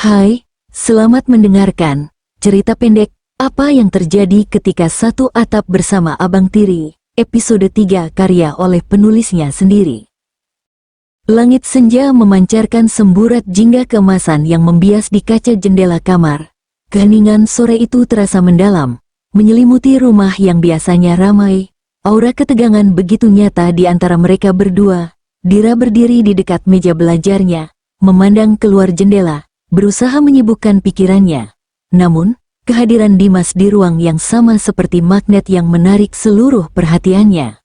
Hai, selamat mendengarkan cerita pendek Apa yang terjadi ketika satu atap bersama Abang Tiri, episode 3 karya oleh penulisnya sendiri. Langit senja memancarkan semburat jingga keemasan yang membias di kaca jendela kamar. Keheningan sore itu terasa mendalam, menyelimuti rumah yang biasanya ramai. Aura ketegangan begitu nyata di antara mereka berdua. Dira berdiri di dekat meja belajarnya, memandang keluar jendela, berusaha menyibukkan pikirannya. Namun, kehadiran Dimas di ruang yang sama seperti magnet yang menarik seluruh perhatiannya.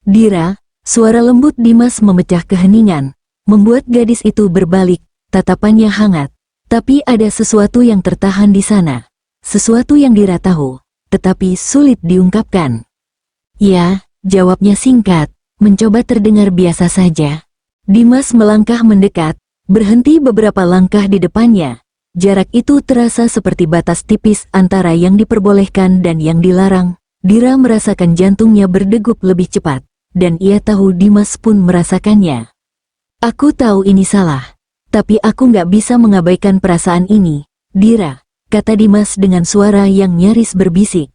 Dira, suara lembut Dimas memecah keheningan, membuat gadis itu berbalik, tatapannya hangat. Tapi ada sesuatu yang tertahan di sana. Sesuatu yang Dira tahu, tetapi sulit diungkapkan. Ya, jawabnya singkat, mencoba terdengar biasa saja. Dimas melangkah mendekat, berhenti beberapa langkah di depannya. Jarak itu terasa seperti batas tipis antara yang diperbolehkan dan yang dilarang. Dira merasakan jantungnya berdegup lebih cepat, dan ia tahu Dimas pun merasakannya. Aku tahu ini salah, tapi aku nggak bisa mengabaikan perasaan ini, Dira, kata Dimas dengan suara yang nyaris berbisik.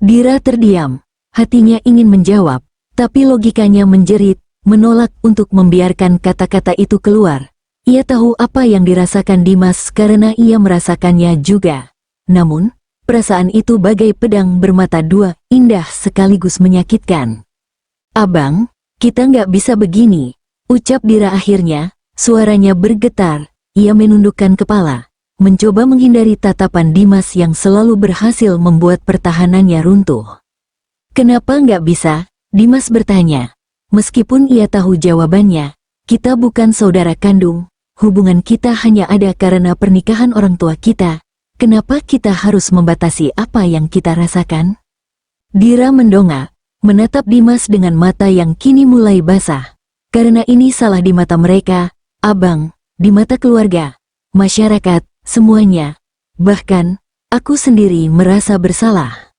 Dira terdiam, hatinya ingin menjawab, tapi logikanya menjerit, menolak untuk membiarkan kata-kata itu keluar. Ia tahu apa yang dirasakan Dimas karena ia merasakannya juga. Namun, perasaan itu bagai pedang bermata dua, indah sekaligus menyakitkan. Abang, kita nggak bisa begini, ucap Dira akhirnya, suaranya bergetar. Ia menundukkan kepala, mencoba menghindari tatapan Dimas yang selalu berhasil membuat pertahanannya runtuh. Kenapa nggak bisa? Dimas bertanya. Meskipun ia tahu jawabannya, kita bukan saudara kandung. Hubungan kita hanya ada karena pernikahan orang tua kita. Kenapa kita harus membatasi apa yang kita rasakan? Dira mendongak, menatap Dimas dengan mata yang kini mulai basah. Karena ini salah di mata mereka, abang, di mata keluarga, masyarakat, semuanya. Bahkan, aku sendiri merasa bersalah.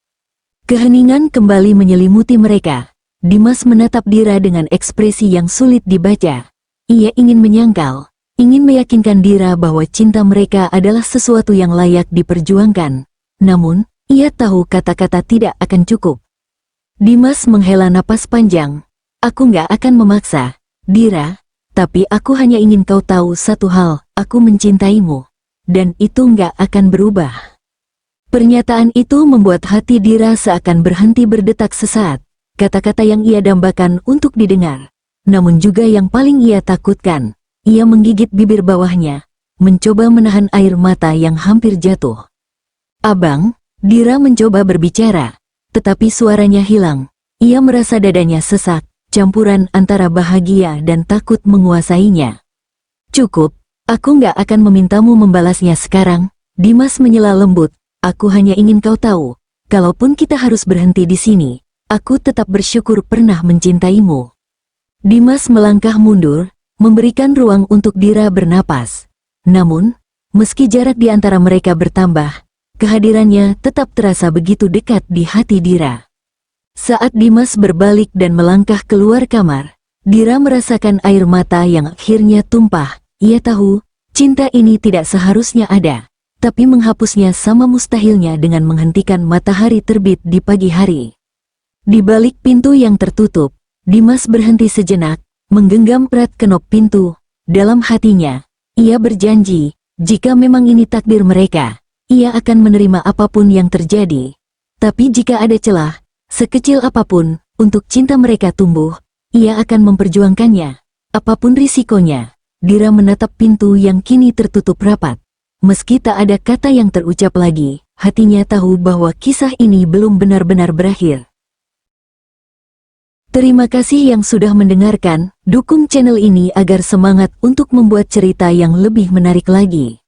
Keheningan kembali menyelimuti mereka. Dimas menatap Dira dengan ekspresi yang sulit dibaca. Ia ingin menyangkal, ingin meyakinkan Dira bahwa cinta mereka adalah sesuatu yang layak diperjuangkan. Namun, ia tahu kata-kata tidak akan cukup. Dimas menghela napas panjang. Aku nggak akan memaksa, Dira, tapi aku hanya ingin kau tahu satu hal, aku mencintaimu. Dan itu nggak akan berubah. Pernyataan itu membuat hati Dira seakan berhenti berdetak sesaat. Kata-kata yang ia dambakan untuk didengar, namun juga yang paling ia takutkan. Ia menggigit bibir bawahnya, mencoba menahan air mata yang hampir jatuh. Abang, Dira mencoba berbicara, tetapi suaranya hilang. Ia merasa dadanya sesak, campuran antara bahagia dan takut menguasainya. Cukup, aku nggak akan memintamu membalasnya sekarang, Dimas menyela lembut. Aku hanya ingin kau tahu, kalaupun kita harus berhenti di sini, aku tetap bersyukur pernah mencintaimu. Dimas melangkah mundur, memberikan ruang untuk Dira bernapas. Namun, meski jarak di antara mereka bertambah, kehadirannya tetap terasa begitu dekat di hati Dira. Saat Dimas berbalik dan melangkah keluar kamar, Dira merasakan air mata yang akhirnya tumpah. Ia tahu, cinta ini tidak seharusnya ada, tapi menghapusnya sama mustahilnya dengan menghentikan matahari terbit di pagi hari. Di balik pintu yang tertutup, Dimas berhenti sejenak, menggenggam erat kenop pintu. Dalam hatinya, ia berjanji, jika memang ini takdir mereka, ia akan menerima apapun yang terjadi. Tapi jika ada celah, sekecil apapun, untuk cinta mereka tumbuh, ia akan memperjuangkannya. Apapun risikonya, Dira menatap pintu yang kini tertutup rapat. Meski tak ada kata yang terucap lagi, hatinya tahu bahwa kisah ini belum benar-benar berakhir. Terima kasih yang sudah mendengarkan, dukung channel ini agar semangat untuk membuat cerita yang lebih menarik lagi.